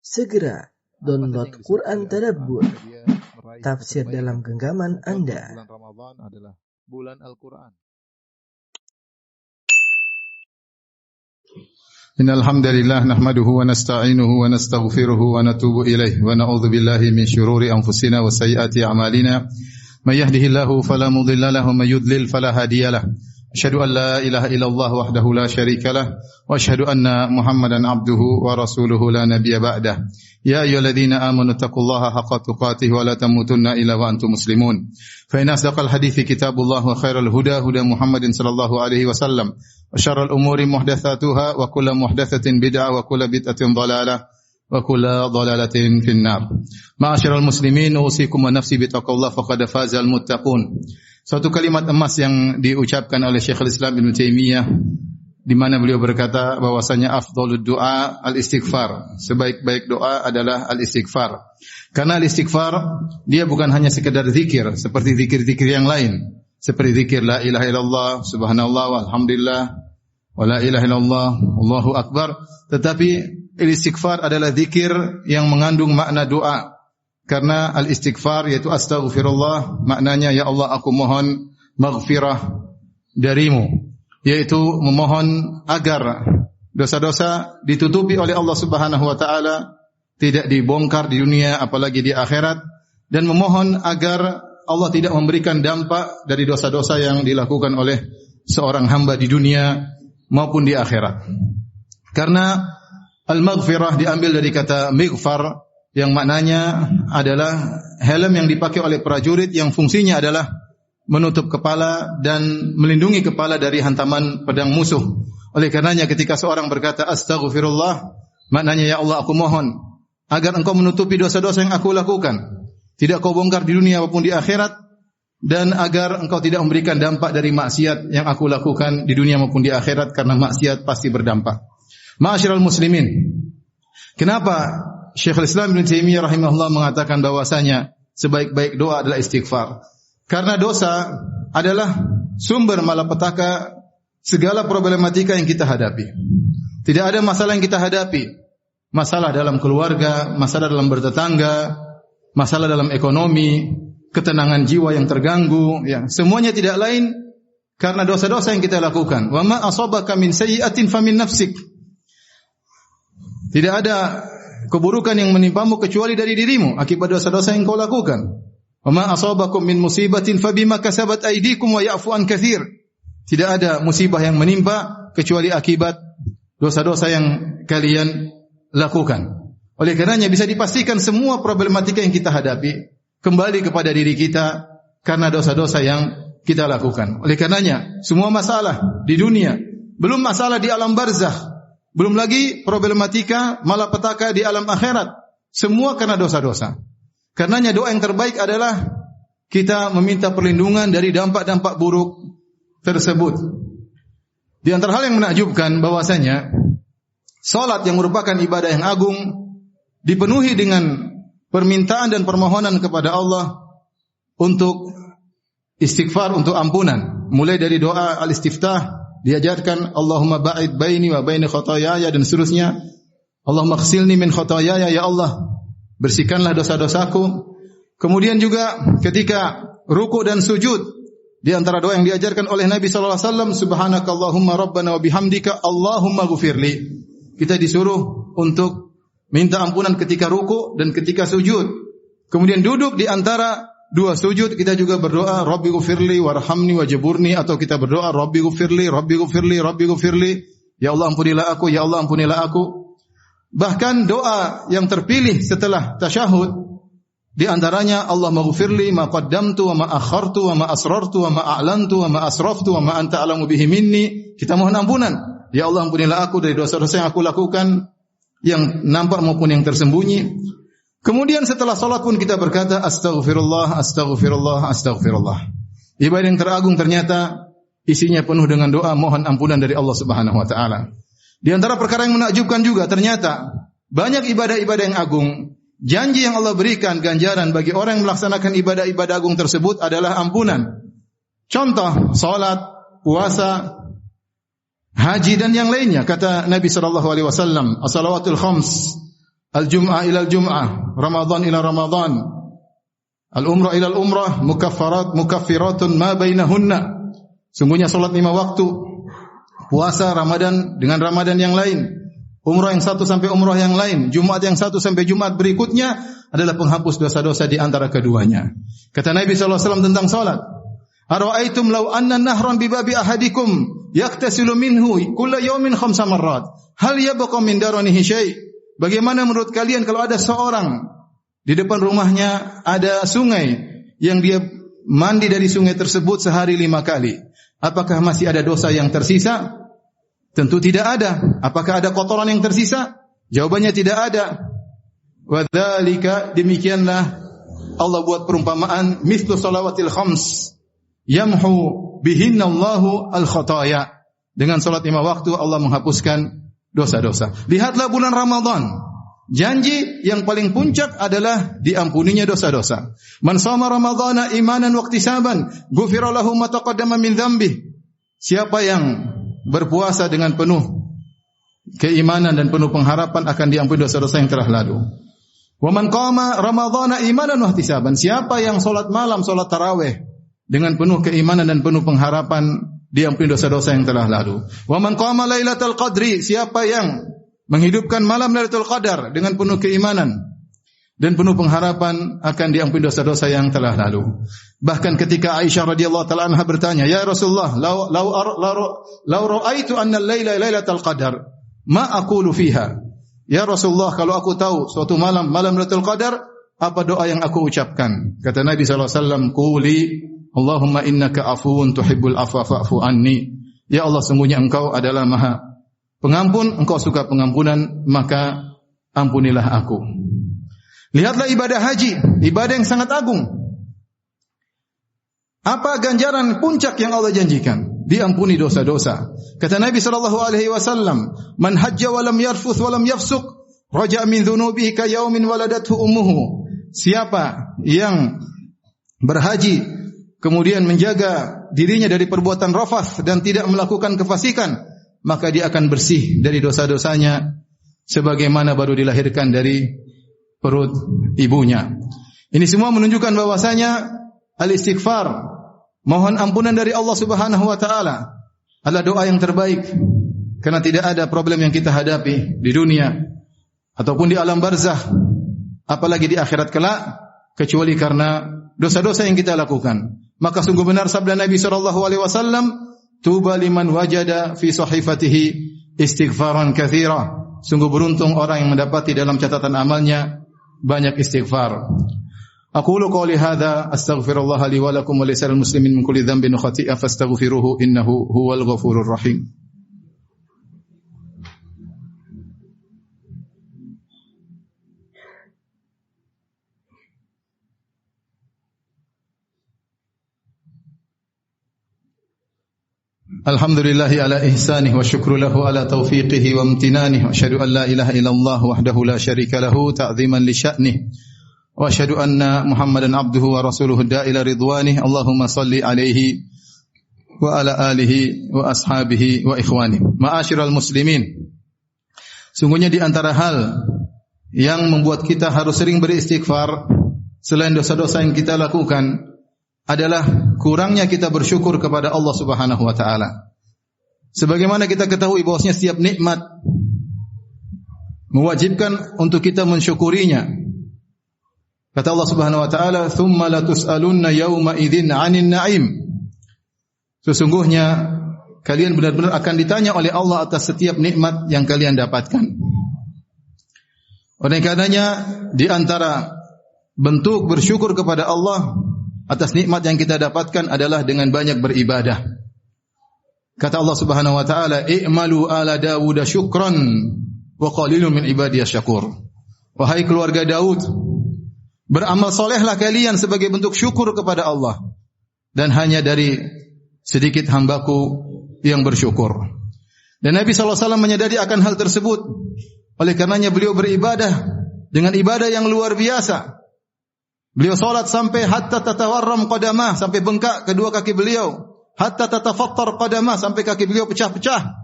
Segera download Quran Tadabbur, tafsir dalam genggaman Anda. Bulan Ramadan adalah bulan Al-Quran. Innal hamdalillah nahmaduhu wa nasta'inuhu wa nastaghfiruhu wa natubu ilayh wa na'udzu billahi min shururi anfusina wa sayyiati a'malina. May yahdihillahu fala mudilla lahu wa may yudlil fala hadiyalah. Asyhadu an la ilaha illallah wahdahu la syarikalah wa asyhadu anna Muhammadan abduhu wa rasuluhu la nabiyya ba'dah. Ya ayyuhalladzina amanu taqullaha haqqa tuqatih wa la tamutunna illa wa antum muslimun. Fa inna asdaqal hadithi kitabullah wa khairal huda huda Muhammadin sallallahu alaihi wasallam. Wa syarrul umuri muhdatsatuha wa kullu muhdatsatin bid'ah wa kullu bid'atin dhalalah wa kullu dhalalatin finnar. Ma'asyiral muslimin, usikum wa nafsi bittaqullah faqad fazal muttaqun. Suatu kalimat emas yang diucapkan oleh Syekhul Islam Ibnu Taimiyah, di mana beliau berkata bahwasanya afdhalud du'a al-istighfar. Sebaik-baik doa adalah al-istighfar. Karena al-istighfar dia bukan hanya sekedar zikir seperti zikir-zikir yang lain, seperti zikir la ilaha illallah, subhanallah, walhamdulillah, wa la ilaha illallah, Allahu akbar, tetapi al-istighfar adalah zikir yang mengandung makna doa. Karena al-istighfar yaitu astaghfirullah, maknanya ya Allah aku mohon maghfirah darimu, yaitu memohon agar dosa-dosa ditutupi oleh Allah Subhanahu wa taala, tidak dibongkar di dunia apalagi di akhirat, dan memohon agar Allah tidak memberikan dampak dari dosa-dosa yang dilakukan oleh seorang hamba di dunia maupun di akhirat. Karena al-maghfirah diambil dari kata mighfar, yang maknanya adalah helm yang dipakai oleh prajurit yang fungsinya adalah menutup kepala dan melindungi kepala dari hantaman pedang musuh. Oleh karenanya ketika seorang berkata astaghfirullah, maknanya ya Allah aku mohon agar engkau menutupi dosa-dosa yang aku lakukan, tidak kau bongkar di dunia maupun di akhirat, dan agar engkau tidak memberikan dampak dari maksiat yang aku lakukan di dunia maupun di akhirat, karena maksiat pasti berdampak. Ma'asyiral muslimin, kenapa Syekhul Islam Ibnu Taimiyah rahimahullah mengatakan bahwasanya sebaik-baik doa adalah istighfar? Karena dosa adalah sumber malapetaka segala problematika yang kita hadapi. Tidak ada masalah yang kita hadapi, masalah dalam keluarga, masalah dalam bertetangga, masalah dalam ekonomi, ketenangan jiwa yang terganggu, ya, semuanya tidak lain karena dosa-dosa yang kita lakukan. Wa ma asabaka min sayyi'atin famin nafsik. Tidak ada keburukan yang menimpamu kecuali dari dirimu akibat dosa-dosa yang kau lakukan. Wa ma asabakum min musibatin fabima kasabat aydikum wa ya'fu an katsir. Tidak ada musibah yang menimpa kecuali akibat dosa-dosa yang kalian lakukan. Oleh karenanya bisa dipastikan semua problematika yang kita hadapi kembali kepada diri kita karena dosa-dosa yang kita lakukan. Oleh karenanya semua masalah di dunia, belum masalah di alam barzakh, belum lagi problematika malapetaka di alam akhirat, semua karena dosa-dosa. Karenanya doa yang terbaik adalah kita meminta perlindungan dari dampak-dampak buruk tersebut. Di antara hal yang menakjubkan bahwasanya salat yang merupakan ibadah yang agung dipenuhi dengan permintaan dan permohonan kepada Allah untuk istighfar, untuk ampunan. Mulai dari doa al-istiftah diajarkan Allahumma ba'id baini wa baini khotoyaya dan seterusnya. Allahumma khsilni min khotoyaya, ya Allah bersihkanlah dosa-dosaku. Kemudian juga ketika ruku dan sujud, di antara doa yang diajarkan oleh Nabi sallallahu alaihi wasallam, subhanakallahumma rabbana wa bihamdika Allahumma ghfirli. Kita disuruh untuk minta ampunan ketika ruku dan ketika sujud. Kemudian duduk di antara dua sujud kita juga berdoa Rabbi ghfirli warhamni wajburni, atau kita berdoa Rabbi ghfirli Rabbi ghfirli Rabbi ghfirli, ya Allah ampunilah aku, ya Allah ampunilah aku. Bahkan doa yang terpilih setelah tasyahud di antaranya Allah maghfirli ma qaddamtu wa ma akhartu wa ma asrartu wa ma a'lantu wa ma asraftu wa ma anta a'lamu bihi minni. Kita mohon ampunan, ya Allah ampunilah aku dari dosa-dosa yang aku lakukan, yang nampak maupun yang tersembunyi. Kemudian setelah salat pun kita berkata astaghfirullah, astaghfirullah, astaghfirullah. Ibadah yang teragung ternyata isinya penuh dengan doa mohon ampunan dari Allah Subhanahu wa taala. Di antara perkara yang menakjubkan juga ternyata banyak ibadah-ibadah yang agung, janji yang Allah berikan ganjaran bagi orang yang melaksanakan ibadah-ibadah agung tersebut adalah ampunan. Contoh salat, puasa, haji dan yang lainnya. Kata Nabi sallallahu alaihi wasallam, as-salawatul khams Al-jum'ah ila al-jum'ah, Ramadan ila Ramadan, al-umrah ila al-umrah, mukaffiratun ma bainahunna. Sungguhnya salat 5 waktu, puasa Ramadan dengan Ramadan yang lain, umrah yang satu sampai umrah yang lain, Jumat yang satu sampai Jumat berikutnya adalah penghapus dosa-dosa di antara keduanya. Kata Nabi SAW tentang salat, "Ara'aitum law anna nahran bi babi ahadikum yaktasilu minhu kulla yawmin 5 marrat, hal yabqa min daranihi syai'?" Bagaimana menurut kalian kalau ada seorang di depan rumahnya ada sungai yang dia mandi dari sungai tersebut sehari 5 kali? Apakah masih ada dosa yang tersisa? Tentu tidak ada. Apakah ada kotoran yang tersisa? Jawabannya tidak ada. Wa dzalika, demikianlah Allah buat perumpamaan mithlu salawatil khams yamhu bihinna Allahu al-khataya. Dengan salat 5 waktu Allah menghapuskan dosa-dosa. Lihatlah bulan Ramadan. Janji yang paling puncak adalah diampuninya dosa-dosa. Man shoma ramadhana imanan wa ihtisaban, ghufira lahu ma taqaddama min dzambi. Siapa yang berpuasa dengan penuh keimanan dan penuh pengharapan akan diampuni dosa-dosa yang telah lalu. Wa man qama ramadhana imanan wa ihtisaban. Siapa yang salat malam, salat tarawih dengan penuh keimanan dan penuh pengharapan, diampuni dosa-dosa yang telah lalu. Wa man qama lailatul qadri, siapa yang menghidupkan malam Lailatul Qadar dengan penuh keimanan dan penuh pengharapan akan diampuni dosa-dosa yang telah lalu. Bahkan ketika Aisyah radhiyallahu taala anha bertanya, "Ya Rasulullah, law ra'aitu anna al-laila lailatul qadar, ma aqulu fiha?" Ya Rasulullah, kalau aku tahu suatu malam Lailatul Qadar, apa doa yang aku ucapkan? Kata Nabi sallallahu alaihi wasallam, "Quli Allahumma innaka afuwun tuhibbul afwa fa'fu anni." Ya Allah, sungguhnya Engkau adalah Maha Pengampun, Engkau suka pengampunan, maka ampunilah aku. Lihatlah ibadah haji, ibadah yang sangat agung. Apa ganjaran puncak yang Allah janjikan? Diampuni dosa-dosa. Kata Nabi sallallahu alaihi wasallam, "Man hajja wa lam yarfuth wa lam yafsuq, raja'a min dhunubihi ka yaumin waladathu ummuhu." Siapa yang berhaji kemudian menjaga dirinya dari perbuatan rafath dan tidak melakukan kefasikan, maka dia akan bersih dari dosa-dosanya sebagaimana baru dilahirkan dari perut ibunya. Ini semua menunjukkan bahwasanya al-istighfar, mohon ampunan dari Allah Subhanahu wa taala, adalah doa yang terbaik. Karena tidak ada problem yang kita hadapi di dunia ataupun di alam barzakh, apalagi di akhirat kelak, kecuali karena dosa-dosa yang kita lakukan. Maka sungguh benar sabda Nabi sallallahu alaihi wasallam, "Tuba liman wajada fi sahifatihi istighfaran katsira." Sungguh beruntung orang yang mendapati dalam catatan amalnya banyak istighfar. Aqulu qouli hadza astaghfirullah li wa lakum wa lisal muslimin min kulli dhanbin wa khati'ah fastaghfiruhu innahu huwal ghafurur rahim. Alhamdulillahi ala ihsanih wa syukru lahu ala taufiqihi wa amtinanih wa asyhadu an la ilaha illallah wahdahu la syarika lahu ta'ziman li sya'nih wa asyhadu anna Muhammadan abduhu wa rasuluhu da'ila ridwanih. Allahumma salli alaihi wa ala alihi wa ashabihi wa ikhwanih. Ma'asyiral muslimin, sungguhnya di antara hal yang membuat kita harus sering beristighfar selain dosa-dosa yang kita lakukan adalah kurangnya kita bersyukur kepada Allah Subhanahu wa taala. Sebagaimana kita ketahui bahwasanya setiap nikmat mewajibkan untuk kita mensyukurinya. Kata Allah Subhanahu wa taala, "Tsumma latus'alunna yauma idzin 'anil na'im." Sesungguhnya kalian benar-benar akan ditanya oleh Allah atas setiap nikmat yang kalian dapatkan. Oleh karenanya di antara bentuk bersyukur kepada Allah atas nikmat yang kita dapatkan adalah dengan banyak beribadah. Kata Allah Subhanahu wa taala, "I'malu ala Dawud syukran wa qalilun min ibadiyas syakur." Wahai keluarga Daud, beramal solehlah kalian sebagai bentuk syukur kepada Allah, dan hanya dari sedikit hambaku yang bersyukur. Dan Nabi SAW menyadari akan hal tersebut. Oleh karenanya beliau beribadah dengan ibadah yang luar biasa. Beliau salat sampai hatta tatawarram qadamah, sampai bengkak kedua kaki beliau. Hatta tatafattar qadamah, sampai kaki beliau pecah-pecah.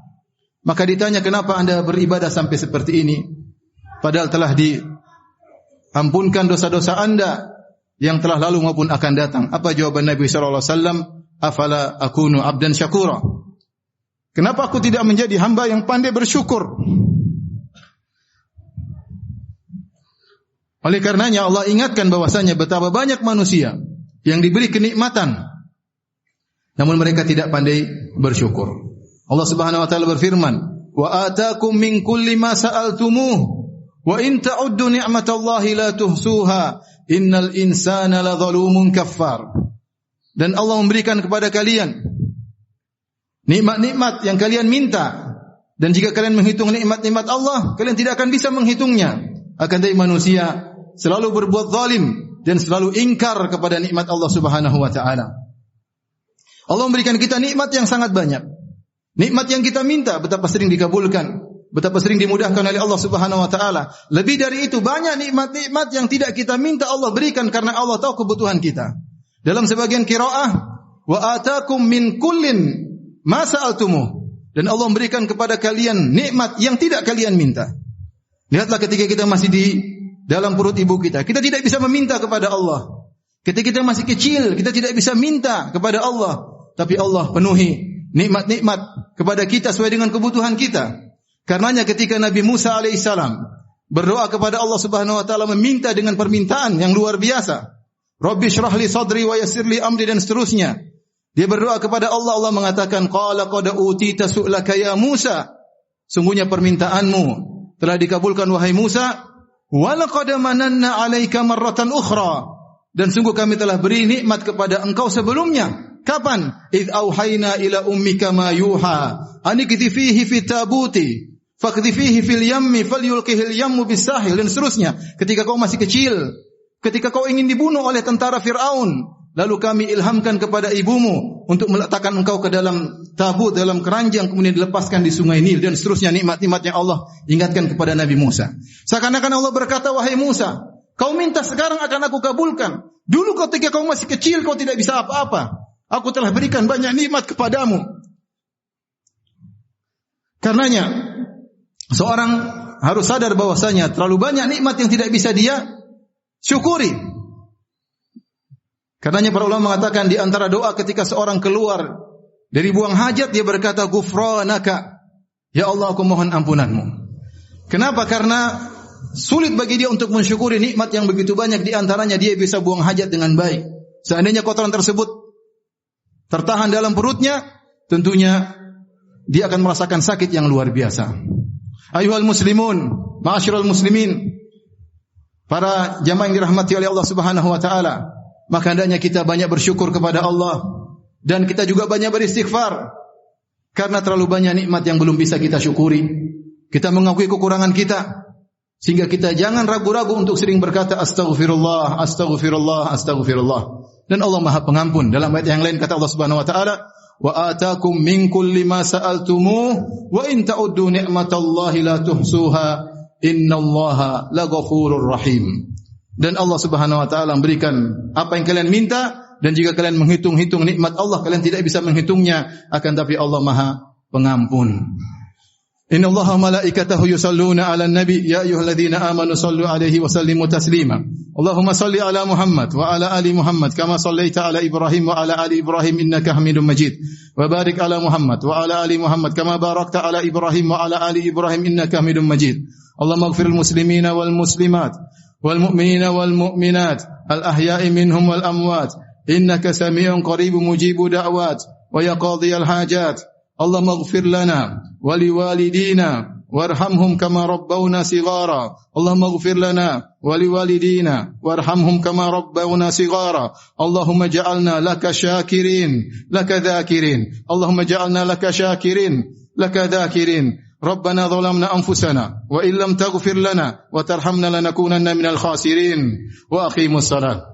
Maka ditanya, "Kenapa Anda beribadah sampai seperti ini?" padahal telah diampunkan dosa-dosa Anda yang telah lalu maupun akan datang. Apa jawaban Nabi sallallahu alaihi wasallam? Afala akunu abdan syakura? Kenapa aku tidak menjadi hamba yang pandai bersyukur? Oleh karenanya Allah ingatkan bahwasanya betapa banyak manusia yang diberi kenikmatan namun mereka tidak pandai bersyukur. Allah Subhanahu wa taala berfirman, "Wa ataakum min kulli ma sa'altumuh wa in ta'uddu ni'matallahi la tuhsuha innal insana ladzalumun kaffar." Dan Allah memberikan kepada kalian nikmat-nikmat yang kalian minta, dan jika kalian menghitung nikmat-nikmat Allah, kalian tidak akan bisa menghitungnya. Akan tetapi manusia selalu berbuat zalim dan selalu ingkar kepada nikmat Allah Subhanahu wa taala. Allah memberikan kita nikmat yang sangat banyak. Nikmat yang kita minta betapa sering dikabulkan, betapa sering dimudahkan oleh Allah Subhanahu wa taala. Lebih dari itu banyak nikmat-nikmat yang tidak kita minta Allah berikan karena Allah tahu kebutuhan kita. Dalam sebagian qiraah, wa ataakum min kullin ma sa'altumuh, dan Allah memberikan kepada kalian nikmat yang tidak kalian minta. Lihatlah ketika kita masih di dalam perut ibu kita, kita tidak bisa meminta kepada Allah. Ketika kita masih kecil, kita tidak bisa minta kepada Allah, tapi Allah penuhi nikmat-nikmat kepada kita sesuai dengan kebutuhan kita. Karenanya ketika Nabi Musa alaihissalam berdoa kepada Allah Subhanahu wa taala meminta dengan permintaan yang luar biasa, Rabbi shrah li sadri wa yassir li amri, dan seterusnya. Dia berdoa kepada Allah, Allah mengatakan, qala qad utita su'laka ya Musa. Sungguhnya permintaanmu telah dikabulkan wahai Musa. Wa laqad mananna 'alaika marratan ukhra. Dan sungguh kami telah beri nikmat kepada engkau sebelumnya. Kapan? Idz auhayna ila ummika ma yuha. Anikthi fihi fit tabuti. Fakhdhi fihi fil yammi falyulqihil yammu bis-sahil, dan seterusnya. Ketika kau masih kecil, ketika kau ingin dibunuh oleh tentara Fir'aun, lalu kami ilhamkan kepada ibumu untuk meletakkan engkau ke dalam tabut, dalam keranjang, kemudian dilepaskan di sungai Nil, dan seterusnya nikmat-nikmat yang Allah ingatkan kepada Nabi Musa. Seakan-akan Allah berkata, wahai Musa, kau minta sekarang akan aku kabulkan. Dulu ketika kau masih kecil, kau tidak bisa apa-apa. Aku telah berikan banyak nikmat kepadamu. Karenanya, seorang harus sadar bahwasanya terlalu banyak nikmat yang tidak bisa dia syukuri. Karenanya para ulama mengatakan di antara doa ketika seorang keluar dari buang hajat, dia berkata, Ghufranaka, ya Allah aku mohon ampunanmu. Kenapa? Karena sulit bagi dia untuk mensyukuri nikmat yang begitu banyak. Di antaranya dia bisa buang hajat dengan baik. Seandainya kotoran tersebut tertahan dalam perutnya, tentunya dia akan merasakan sakit yang luar biasa. Ayuhal muslimun, ma'asyiral muslimin, para jamaah yang dirahmati oleh Allah Subhanahu wa taala, maka hendaknya kita banyak bersyukur kepada Allah, dan kita juga banyak beristighfar karena terlalu banyak nikmat yang belum bisa kita syukuri. Kita mengakui kekurangan kita, sehingga kita jangan ragu-ragu untuk sering berkata astaghfirullah, astaghfirullah, astaghfirullah. Dan Allah Maha Pengampun. Dalam ayat yang lain kata Allah Subhanahu wa taala, wa ataakum min kulli ma sa'altumuh wa in ta'uddu ni'matallahi la tuhsuha innallaha laghafurur rahim. Dan Allah Subhanahu wa taala memberikan apa yang kalian minta, dan jika kalian menghitung-hitung nikmat Allah, kalian tidak bisa menghitungnya, akan tapi Allah Maha Pengampun. Innallaha malaikatahu yusalluna 'alan nabi ya ayyuhalladzina amanu sallu 'alaihi wa sallimu taslima. Allahumma salli 'ala Muhammad wa 'ala ali Muhammad kama sallaita 'ala Ibrahim wa 'ala ali Ibrahim innaka Hamidum Majid. Wa barik 'ala Muhammad wa 'ala ali Muhammad kama barakta 'ala Ibrahim wa 'ala ali Ibrahim innaka Hamidum Majid. Allahumma ighfiril muslimina wal muslimat wal mu'minina wal mu'minat al ahya'i minhum wal amwat innaka samii'un qaribun mujibud da'wat wa ya qadhiyal hajat. Allahumma ighfir lana wa liwalidina warhamhum kama rabbawna sighara. Allahumma ighfir lana wa liwalidina warhamhum kama rabbawna sighara. Allahumma ja'alna laka syakirin laka dhakirin. Allahumma ja'alna laka syakirin laka dhakirin. Rabbana zalamna anfusana wa illam taghfir lana wa tarhamna lanakunanna minal khasirin. Wa aqimus salat.